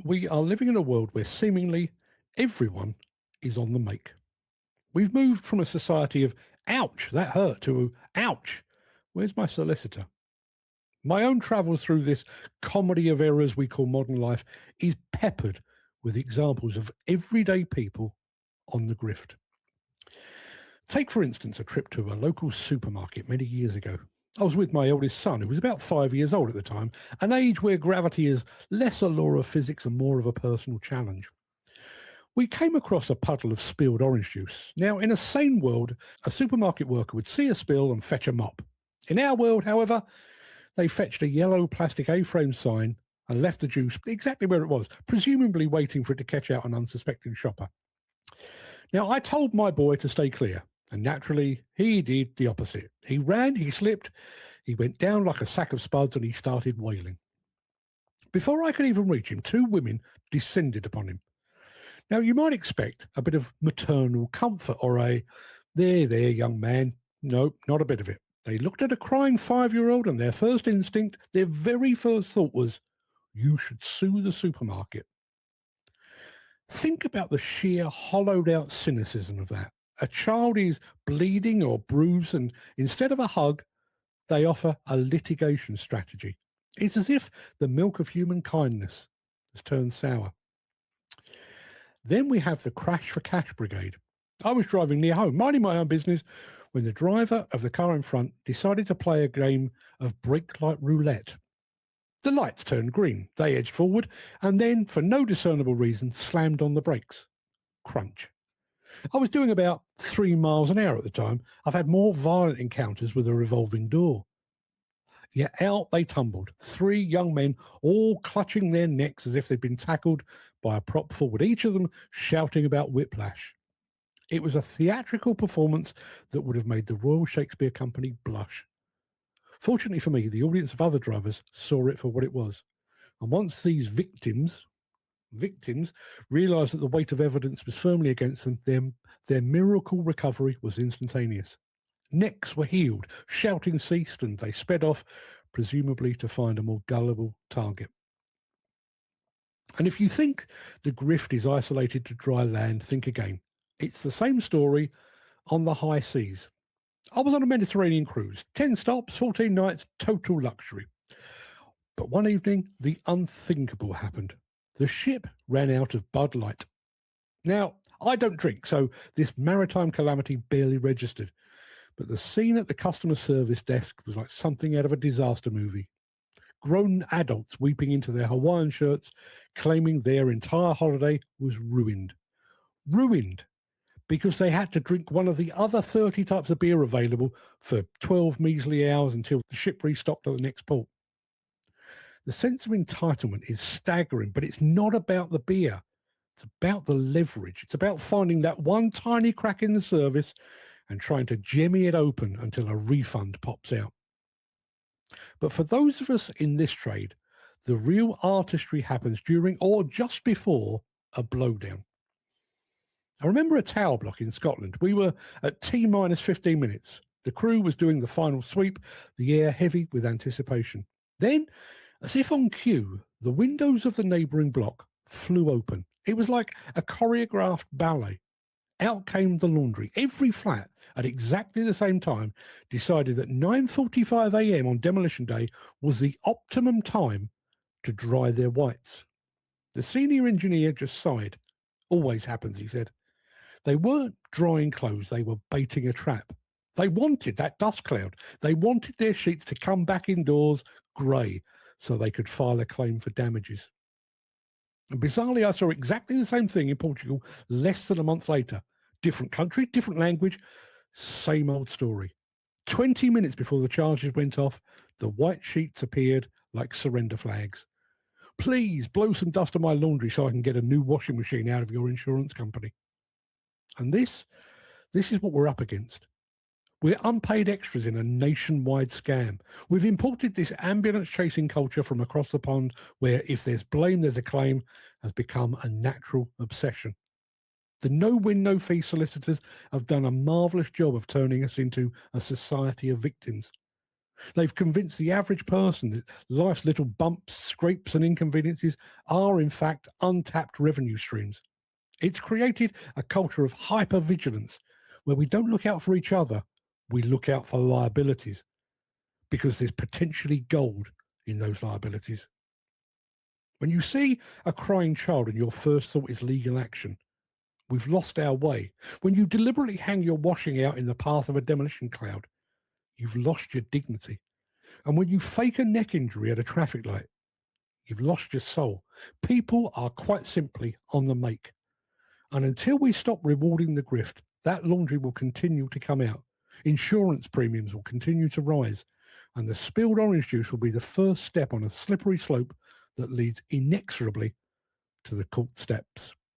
We are living in a world where seemingly everyone is on the make. We've moved from a society of ouch, that hurt, to ouch, where's my solicitor? My own travels through this comedy of errors we call modern life is peppered with examples of everyday people on the grift. Take, for instance, a trip to a local supermarket many years ago. I was with my eldest son, who was about 5 years old at the time, an age where gravity is less a law of physics and more of a personal challenge. We came across a puddle of spilled orange juice. Now, in a sane world, a supermarket worker would see a spill and fetch a mop. In our world, however, they fetched a yellow plastic A-frame sign and left the juice exactly where it was, presumably waiting for it to catch out an unsuspecting shopper. Now, I told my boy to stay clear, and naturally, he did the opposite. He ran, he slipped, he went down like a sack of spuds, and he started wailing. Before I could even reach him, two women descended upon him. Now, you might expect a bit of maternal comfort or a, there, young man. No, not a bit of it. They looked at a crying 5-year-old, and their first instinct, their very first thought was, you should sue the supermarket. Think about the sheer hollowed out cynicism of that. A child is bleeding or bruised, and instead of a hug, they offer a litigation strategy. It's as if the milk of human kindness has turned sour. Then we have the Crash for Cash Brigade. I was driving near home, minding my own business, when the driver of the car in front decided to play a game of brake light roulette. The lights turned green. They edged forward and then, for no discernible reason, slammed on the brakes. Crunch. I was doing about 3 miles an hour at the time. I've had more violent encounters with a revolving door. Yet out they tumbled, 3 young men, all clutching their necks as if they'd been tackled by a prop forward, each of them shouting about whiplash. It was a theatrical performance that would have made the Royal Shakespeare Company blush. Fortunately for me, the audience of other drivers saw it for what it was. And once these victims realised that the weight of evidence was firmly against them, their miracle recovery was instantaneous. Necks were healed, shouting ceased, and they sped off, presumably to find a more gullible target. And if you think the grift is isolated to dry land, think again. It's the same story on the high seas. I was on a Mediterranean cruise, 10 stops, 14 nights, total luxury. But one evening, the unthinkable happened. The ship ran out of Bud Light. Now, I don't drink, so this maritime calamity barely registered. But the scene at the customer service desk was like something out of a disaster movie. Grown adults weeping into their Hawaiian shirts, claiming their entire holiday was ruined. Ruined because they had to drink one of the other 30 types of beer available for 12 measly hours until the ship restocked at the next port. The sense of entitlement is staggering, but it's not about the beer. It's about the leverage. It's about finding that one tiny crack in the service and trying to jimmy it open until a refund pops out. But for those of us in this trade, the real artistry happens during or just before a blowdown. I remember a tower block in Scotland. We were at T-minus 15 minutes. The crew was doing the final sweep, the air heavy with anticipation. Then, as if on cue, the windows of the neighbouring block flew open. It was like a choreographed ballet. Out came the laundry. Every flat, at exactly the same time, decided that 9:45 a.m. on demolition day was the optimum time to dry their whites. The senior engineer just sighed. Always happens, he said. They weren't drying clothes, they were baiting a trap. They wanted that dust cloud. They wanted their sheets to come back indoors grey so they could file a claim for damages. And bizarrely, I saw exactly the same thing in Portugal less than a month later. Different country, different language, same old story. 20 minutes before the charges went off, the white sheets appeared like surrender flags. Please blow some dust on my laundry so I can get a new washing machine out of your insurance company. And this is what we're up against. We're unpaid extras in a nationwide scam. We've imported this ambulance chasing culture from across the pond where if there's blame, there's a claim has become a natural obsession. The no-win, no-fee solicitors have done a marvellous job of turning us into a society of victims. They've convinced the average person that life's little bumps, scrapes, and inconveniences are, in fact, untapped revenue streams. It's created a culture of hypervigilance where we don't look out for each other, we look out for liabilities because there's potentially gold in those liabilities. When you see a crying child and your first thought is legal action, we've lost our way. When you deliberately hang your washing out in the path of a demolition cloud, you've lost your dignity. And when you fake a neck injury at a traffic light, you've lost your soul. People are quite simply on the make. And until we stop rewarding the grift, that laundry will continue to come out. Insurance premiums will continue to rise. And the spilled orange juice will be the first step on a slippery slope that leads inexorably to the court steps.